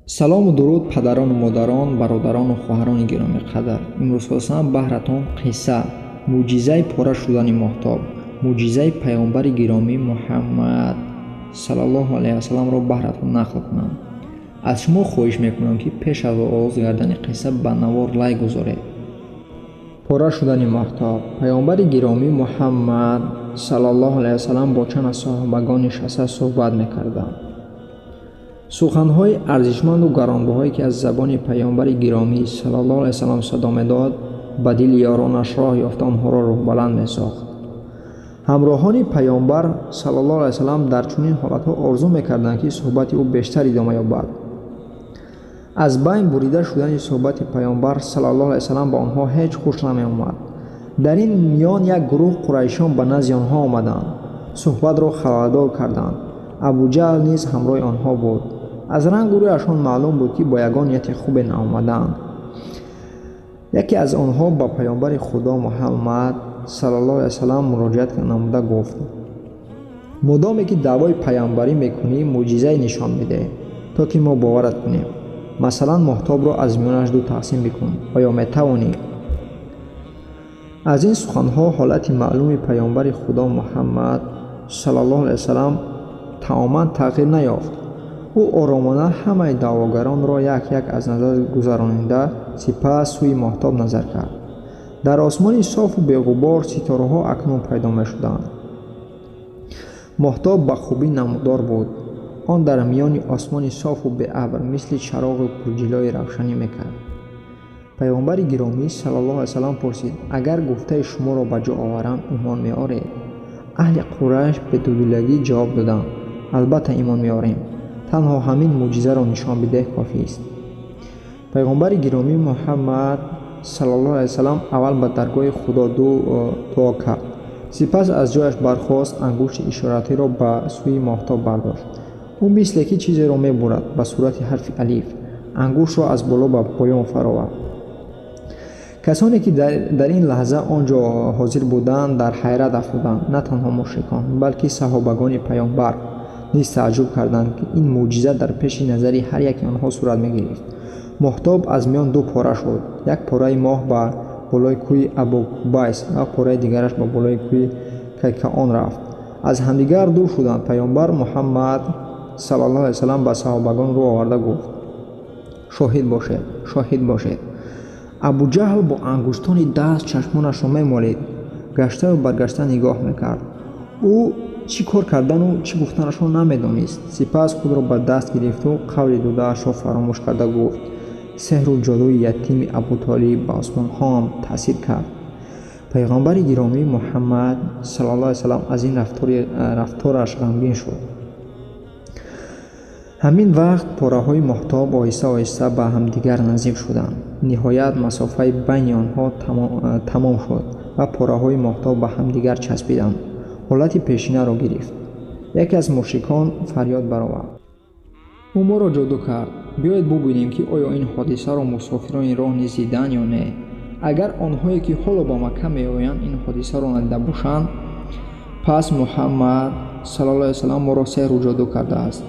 салому дуруд падарону модарон, бародарону хоҳарони гиромиқадр. имрӯз хостам баҳратон қисса мӯъҷизаи пора шудани моҳтоб, мӯъҷизаи паёмбари гиромӣ Муҳаммад саллаллоҳу алайҳи васалламро баҳратон нақл кунам. аз шумо хоҳиш мекунам, ки пеш аз оғоз кардани қисса ба навор лайк гузоред. пора шудани моҳтоб. паёмбари гиромӣ Муҳаммад саллаллоҳу алайҳи васаллам бо чанд аз соҳибагон нишаста суҳбат мекарданд. суханҳои арзишманду гаронбаҳое ки аз забони паёмбари гиромӣ саллаллоҳу алайҳи васаллам садо медод, ба дили ёронаш роҳ ёфта онҳоро рӯҳбаланд месохт. ҳамроҳони паёмбар саллаллоҳу алайҳи васаллам дар чунин ҳолатҳо орзу мекарданд, ки суҳбати ӯ бештар идома ёбад. аз байн бурида шудани суҳбати паёмбар саллаллоҳу алайҳи васаллам ба онҳо ҳеҷ хуш намеомад. дар ин миён як гурӯҳ қурайшиён ба назди онҳо омаданд, суҳбатро халалдор карданд. абуҷаҳл низ ҳамроҳи онҳо буд. аз рангу рӯяшон маълум буд, ки бо ягон нияти хубе наомаданд. яке аз онҳо ба паёмбари худо Муҳаммад саллаллоҳу алайҳи васаллам муроҷиат намуда гуфт: мудоме ки даъвои паёмбарӣ мекунӣ, мӯъҷизае нишон медеҳ, то ки мо боварат кунем. масалан, моҳтобро аз миёнаш ду тақсим бикун. оё метавонӣ? аз ин суханҳо ҳолати маълуми паёмбари худо Муҳаммад саллаллоҳу алайҳи васаллам тамоман тағйир наёфт. ӯ оромона ҳамаи даъвогаронро як як аз назар гузаронида, сипас сӯи моҳтоб назар кард. дар осмони софу беғубор ситораҳо акнун пайдо мешуданд. моҳтоб ба хубӣ намудор буд. он дар миёни осмони софу беабр мисли чароғи пурҷилои равшанӣ мекард. паёмбари гиромӣ саллаллоҳу алайҳи васаллам пурсид: агар гуфтаи шуморо ба ҷо оварам, имон меоред? аҳли Қурайш бедудулагӣ ҷавоб доданд: албатта имон меорем. танҳо ҳамин мӯъҷизаро нишон бидеҳ кофист. пайғамбари гиромӣ Муҳаммад саллаллоҳу алайҳи васаллам аввал ба даргоҳи худо дуо кард. сипас аз ҷояш бархост, ангушти ишоратиро ба сӯи моҳтоб бардошт. ӯ мисле ки чизеро мебурад, ба сурати ҳарфи алиф ангуштро аз боло ба поён фаровард. касоне ки дар ин лаҳза он ҷо ҳозир буданд, дар ҳайрат афтуданд. на танҳо мушрикон, балки саҳобагони паёмбар низ тааҷҷуб карданд, ки ин мӯъҷиза дар пеши назари ҳар яки онҳо сурат мегирифт. моҳтоб аз миён ду пора шуд. як пораи моҳ ба болои кӯи Абу Кубайс ва пораи дигараш ба болои кӯи Кайкаон рафт. аз ҳамдигар дур шуданд. паёмбар Муҳаммад саллаллоҳу алайҳи васаллам ба саҳобагон рӯ оварда гуфт: шоҳид бошед, шоҳид бошед. абуҷаҳл бо ангуштони даст чашмонашро мемолид, гаштаю баргашта нигоҳ мекард. ӯ чӣ кор кардану чӣ гуфтанашро намедонист. сипас худро ба даст гирифту қавли додаашро фаромӯш карда гуфт: сеҳру ҷодуи ятими Абутолиб ба осмонҳоам таъсир кард. пайғамбари гиромӣ Муҳаммад саллаллоҳу алайҳи васаллам аз ин рафтораш ғамгин шуд. ҳамин вақт пораҳои моҳтоб оҳиста оҳиста ба ҳамдигар наздик шуданд. ниҳоят масофаи байни онҳо тамом шуд ва пораҳои моҳтоб ба ҳамдигар часпиданд. ҳолати пешинаро гирифт. яке аз мушрикон фарёд баровард: ӯ моро ҷоду кард. биёед бубинем, ки оё ин ҳодисаро мусофирони роҳ низ диданд ё не. агар онҳое ки ҳоло ба Макка меоянд ин ҳодисаро надида бошанд, пас Муҳаммад саллаллоҳу алайҳи васаллам моро сеҳру ҷоду кардааст.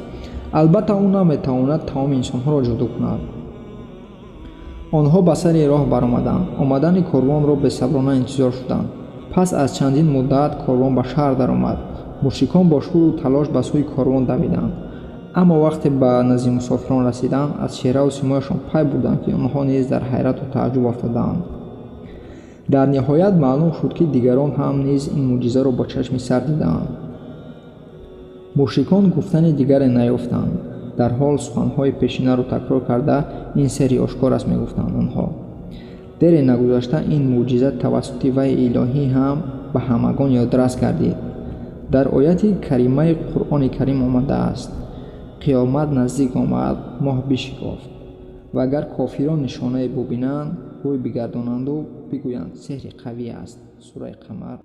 албатта ӯ наметавонад тамоми инсонҳоро ҷоду кунад. онҳо ба сари роҳ баромаданд. омадани корвонро бесаброна интизор шуданд. пас аз чандин муддат корвон ба шаҳр даромад. мушрикон бо шӯру талош ба сӯи корвон давиданд. аммо вақте ба назди мусофирон расиданд, аз чеҳраву симояшон пай бурданд, ки онҳо низ дар ҳайрату тааҷҷуб афтодаанд. дар ниҳоят маълум шуд, ки дигарон ҳам низ ин мӯъҷизаро бо чашми сар дидаанд. мушрикон гуфтани дигаре наёфтанд. дар ҳол суханҳои пешинаро такрор карда, ин сери ошкор аст мегуфтанд онҳо. дере нагузашта ин мӯъҷиза тавассути ваҳйи илоҳӣ ҳам ба ҳамагон ёдрас гардид. дар ояти каримаи Қуръони Карим омадааст: қиёмат наздик омад, моҳ бишикофт. ва агар кофирон нишонае бубинанд, рӯй бигардонанду бигӯянд: сеҳри қавӣ аст. сураи Қамар